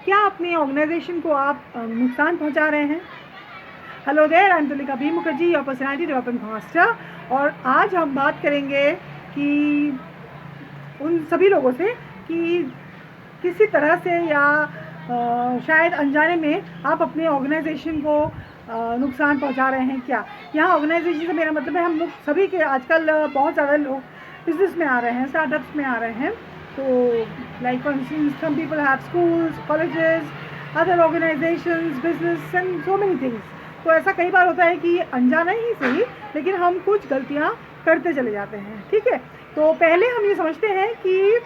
क्या अपनी ऑर्गेनाइजेशन को आप नुकसान पहुंचा रहे हैं? Hello there, I am Tulika B Mukherjee, your personality development master. और आज हम बात करेंगे कि उन सभी लोगों से कि किसी तरह से या शायद अनजाने में आप अपने ऑर्गेनाइजेशन को नुकसान पहुंचा रहे हैं क्या। यहाँ ऑर्गेनाइजेशन से मेरा मतलब है हम लोग सभी के आजकल बहुत ज़्यादा लोग बिजनेस में आ रहे हैं, स्टार्टअप्स में आ रहे हैं। तो like for instance some people have schools, colleges, other organisations, business and so many things. तो ऐसा कई बार होता है कि अनजाना ही सही, लेकिन हम कुछ गलतियाँ करते चले जाते हैं। ठीक है, तो पहले हम ये समझते हैं कि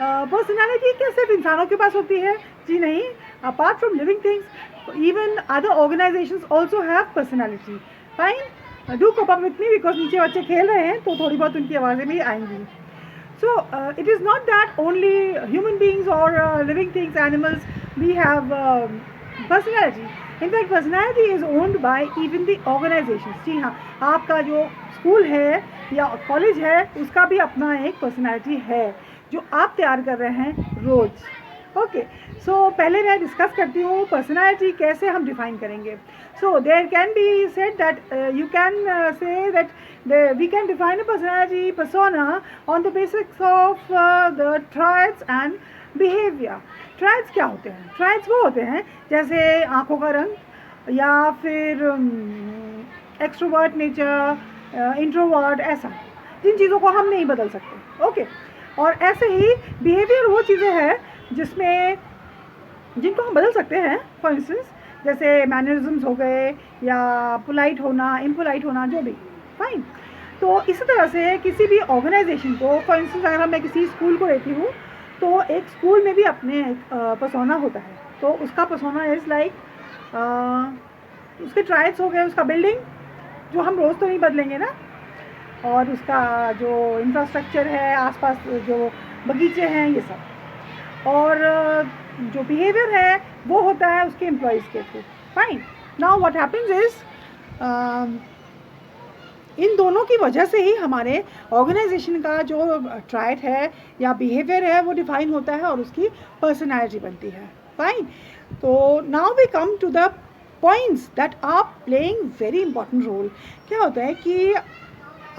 पर्सनैलिटी क्या सिर्फ इंसानों के पास होती है? जी नहीं, apart from living things even other organisations also have personality. Fine, do cope up with me because नीचे बच्चे खेल रहे हैं तो थोड़ी बहुत उनकी आवाज़ें भी आएंगी। So it is not that only human beings or living things, animals, we have personality. In fact, personality is owned by even the organizations. जी हाँ, आपका जो स्कूल है या कॉलेज है उसका भी अपना एक पर्सनैलिटी है जो आप तैयार कर रहे हैं रोज़। ओके, सो पहले मैं डिस्कस करती हूँ पर्सनैलिटी कैसे हम डिफाइन करेंगे। So there can be said that you can say that we can define a personality persona on the basis of the traits and behavior. Traits क्या होते हैं? Traits वो होते हैं जैसे आँखों का रंग या फिर एक्सट्रोवर्ट नेचर, इंट्रोवर्ट, ऐसा जिन चीज़ों को हम नहीं बदल सकते। ओके, और ऐसे ही बिहेवियर वो चीज़ें हैं जिसमें जिनको हम बदल सकते हैं। फॉर इंस्टेंस जैसे मैनरिज्म्स हो गए या पोलाइट होना, इम्पोलाइट होना, जो भी। फाइन, तो इसी तरह से किसी भी ऑर्गेनाइजेशन को, फॉर इंस्टेंस अगर मैं किसी स्कूल को लेती हूँ तो एक स्कूल में भी अपने एक पर्सोना होता है। तो उसका पर्सोना इज़ लाइक उसके ट्राइट्स हो गए, उसका बिल्डिंग जो हम रोज़ तो नहीं बदलेंगे ना, और उसका जो इंफ्रास्ट्रक्चर है, आसपास जो बगीचे हैं, ये सब। और जो बिहेवियर है वो होता है उसके एम्प्लॉयज़ के through. Fine, now what happens is in दोनों की वजह से ही हमारे ऑर्गेनाइजेशन का जो ट्राइट है या बिहेवियर है वो डिफाइन होता है और उसकी पर्सनैलिटी बनती है। फाइन, तो now we come to the points that are playing very important role. क्या होता है कि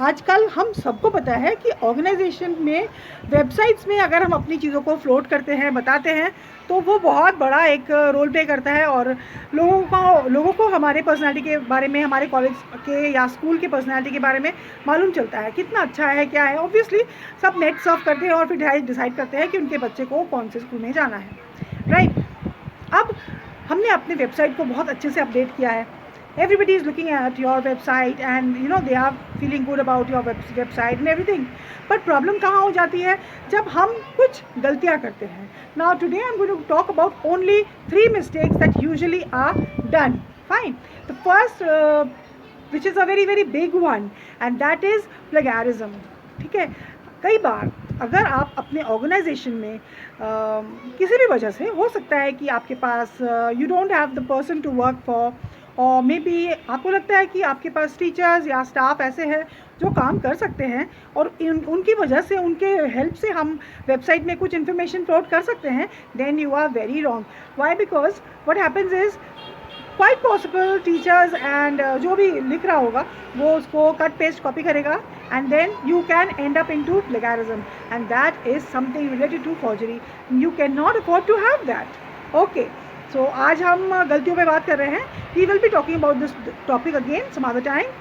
आजकल हम सबको पता है कि ऑर्गेनाइजेशन में, वेबसाइट्स में अगर हम अपनी चीज़ों को फ्लोट करते हैं, बताते हैं, तो वो बहुत बड़ा एक रोल प्ले करता है और लोगों को हमारे पर्सनैलिटी के बारे में, हमारे कॉलेज के या स्कूल के पर्सनैलिटी के बारे में मालूम चलता है, कितना अच्छा है, क्या है। ऑब्वियसली सब नेट सर्फ करते हैं और फिर डिसाइड करते हैं कि उनके बच्चे को कौन से स्कूल में जाना है। राइट, अब हमने अपने वेबसाइट को बहुत अच्छे से अपडेट किया है। Everybody is looking at your website and you know they are feeling good about your website and everything. But problem कहाँ हो जाती है? जब हम कुछ गलतियाँ करते हैं। Now today I'm going to talk about only 3 mistakes that usually are done. Fine. The first which is a very very big one and that is plagiarism. ठीक है, कई बार अगर आप अपने ऑर्गेनाइजेशन में किसी भी वजह से, हो सकता है कि आपके पास you don't have the person to work for, और मे बी आपको लगता है कि आपके पास टीचर्स या स्टाफ ऐसे हैं जो काम कर सकते हैं और उनकी वजह से, उनके हेल्प से हम वेबसाइट में कुछ इन्फॉर्मेशन फ्लोट कर सकते हैं, then you are very wrong. Why? Because what happens is quite possible teachers and जो भी लिख रहा होगा वो उसको कट पेस्ट कॉपी करेगा and then you can end up into plagiarism and that is something related to forgery. You cannot afford to have that. Okay, so आज हम गलतियों पे बात कर रहे हैं. We will be talking about this topic again some other time.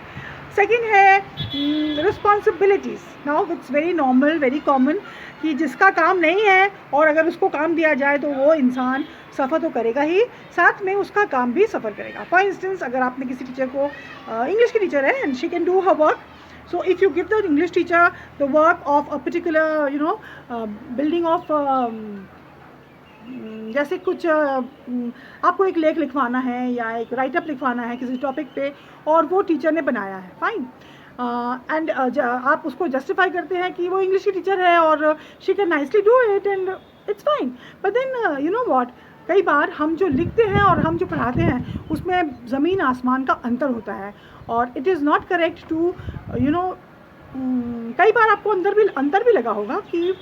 Second है responsibilities. Now it's very normal, very common कि जिसका काम नहीं है और अगर उसको काम दिया जाए तो वो इंसान सफ़र तो करेगा ही, साथ में उसका काम भी सफ़र करेगा. फॉर इंस्टेंस अगर आपने किसी टीचर को, इंग्लिश की टीचर है and she can do her work. So if you give the English teacher the work of a particular, building of जैसे कुछ आपको एक लेख लिखवाना है या एक राइटअप लिखवाना है किसी टॉपिक पे और वो टीचर ने बनाया है, फाइन, एंड आप उसको जस्टिफाई करते हैं कि वो इंग्लिश की टीचर है और she can nicely do it and it's fine. But then you know what, कई बार हम जो लिखते हैं और हम जो पढ़ाते हैं उसमें ज़मीन आसमान का अंतर होता है और it is not correct to कई बार आपको अंतर भी लगा होगा कि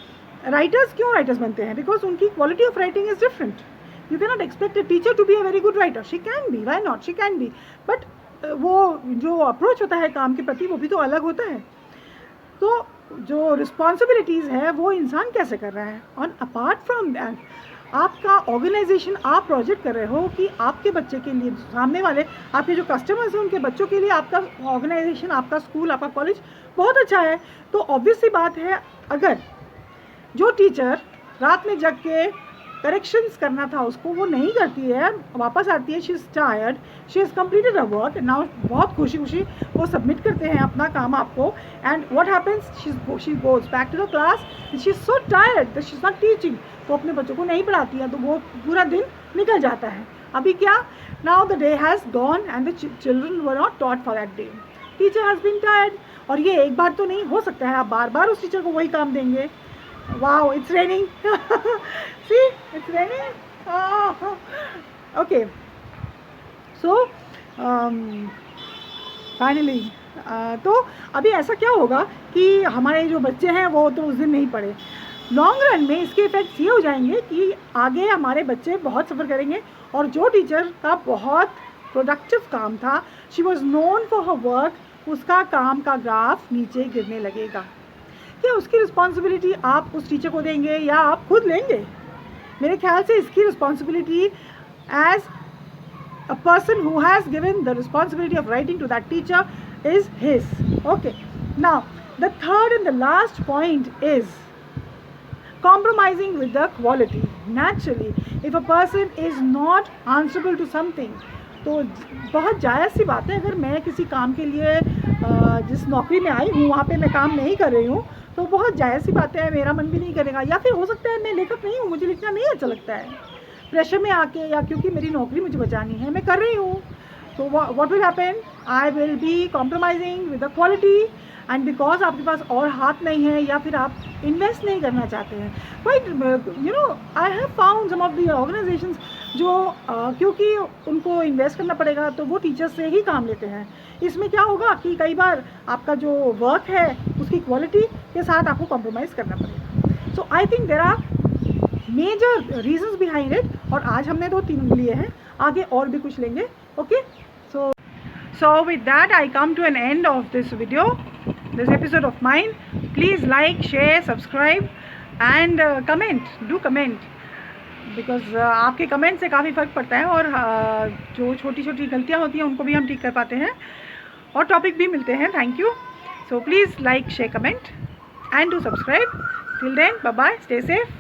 राइटर्स क्यों राइटर्स बनते हैं, बिकॉज उनकी quality of writing is different. You cannot expect a teacher to be a very good writer. She can be, why not? She can be. But वो जो अप्रोच होता है काम के प्रति वो भी तो अलग होता है. तो जो रिस्पॉन्सिबिलिटीज़ है वो इंसान कैसे कर रहा है. और अपार्ट फ्रॉम दैट, आपका ऑर्गेनाइजेशन, आप प्रोजेक्ट कर रहे हो कि आपके बच्चे के लिए, सामने वाले आपके जो कस्टमर्स हैं उनके बच्चों के लिए आपका ऑर्गेनाइजेशन, आपका स्कूल, आपका कॉलेज बहुत अच्छा है. तो ऑब्वियस सी बात है, अगर जो टीचर रात में जग के करेक्शंस करना था उसको वो नहीं करती है, वापस आती है, she is tired, she is completed a work, now बहुत खुशी खुशी वो सबमिट करते हैं अपना काम आपको. And what happens, she goes back to the class, she is so tired that she is not teaching. तो अपने बच्चों को नहीं पढ़ाती है, तो वो पूरा दिन निकल जाता है. अभी क्या, now the day has gone and the children were not taught for that day. Teacher has been tired. और ये एक बार तो नहीं हो सकता है, आप बार बार उस टीचर को वही काम देंगे. Wow, it's raining. See, it's raining. Okay. So, finally, तो अभी ऐसा क्या होगा कि हमारे जो बच्चे हैं वो तो उस दिन नहीं पढ़े. लॉन्ग रन में इसके इफेक्ट्स ये हो जाएंगे कि आगे हमारे बच्चे बहुत सफ़र करेंगे. और जो टीचर का बहुत प्रोडक्टिव काम था, she was known for her work, उसका काम का ग्राफ नीचे गिरने लगेगा. क्या उसकी रिस्पॉन्सिबिलिटी आप उस टीचर को देंगे या आप खुद लेंगे? मेरे ख्याल से इसकी responsibility as a person who has given the responsibility of writing to that teacher is his. Okay, now the third and the last point is compromising with the quality. Naturally, if a person is not answerable to something, तो बहुत जायज़ सी बात है, अगर मैं किसी काम के लिए जिस नौकरी में आई हूँ वहाँ पे मैं काम नहीं कर रही हूँ, तो बहुत जायज़ सी बात है, मेरा मन भी नहीं करेगा. या फिर हो सकता है मैं लेखक नहीं हूँ, मुझे लिखना नहीं अच्छा लगता है, प्रेशर में आके, या क्योंकि मेरी नौकरी मुझे बचानी है, मैं कर रही हूँ. तो what will happen, I will be compromising with the quality. And because आपके पास और हाथ नहीं है या फिर आप इन्वेस्ट नहीं करना चाहते हैं. But you know, I have found some of the organisations जो क्योंकि उनको इन्वेस्ट करना पड़ेगा तो वो टीचर्स से ही काम लेते हैं. इसमें क्या होगा कि कई बार आपका जो वर्क है उसकी क्वालिटी के साथ आपको कॉम्प्रोमाइज़ करना पड़ेगा. So I think there are major reasons behind it. और आज हमने 2-3 लिए हैं, आगे और भी कुछ लेंगे. Okay, so with that I come to an end of this video, this episode of mine. Please like, share, subscribe and comment. Do comment because आपके कमेंट से काफ़ी फ़र्क पड़ता है. और जो छोटी छोटी गलतियाँ होती हैं उनको भी हम ठीक कर पाते हैं और टॉपिक भी मिलते हैं. Thank you. So please like, share, comment and do subscribe. Till then, bye bye, stay safe.